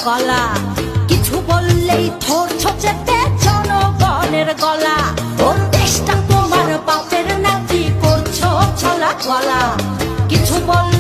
গলা, কিছু বললেই ধরছো চেপে জনগণের গলা। ওর দেশটা তোমার বাপের নাতি, করছো ছলা গলা, কিছু বললে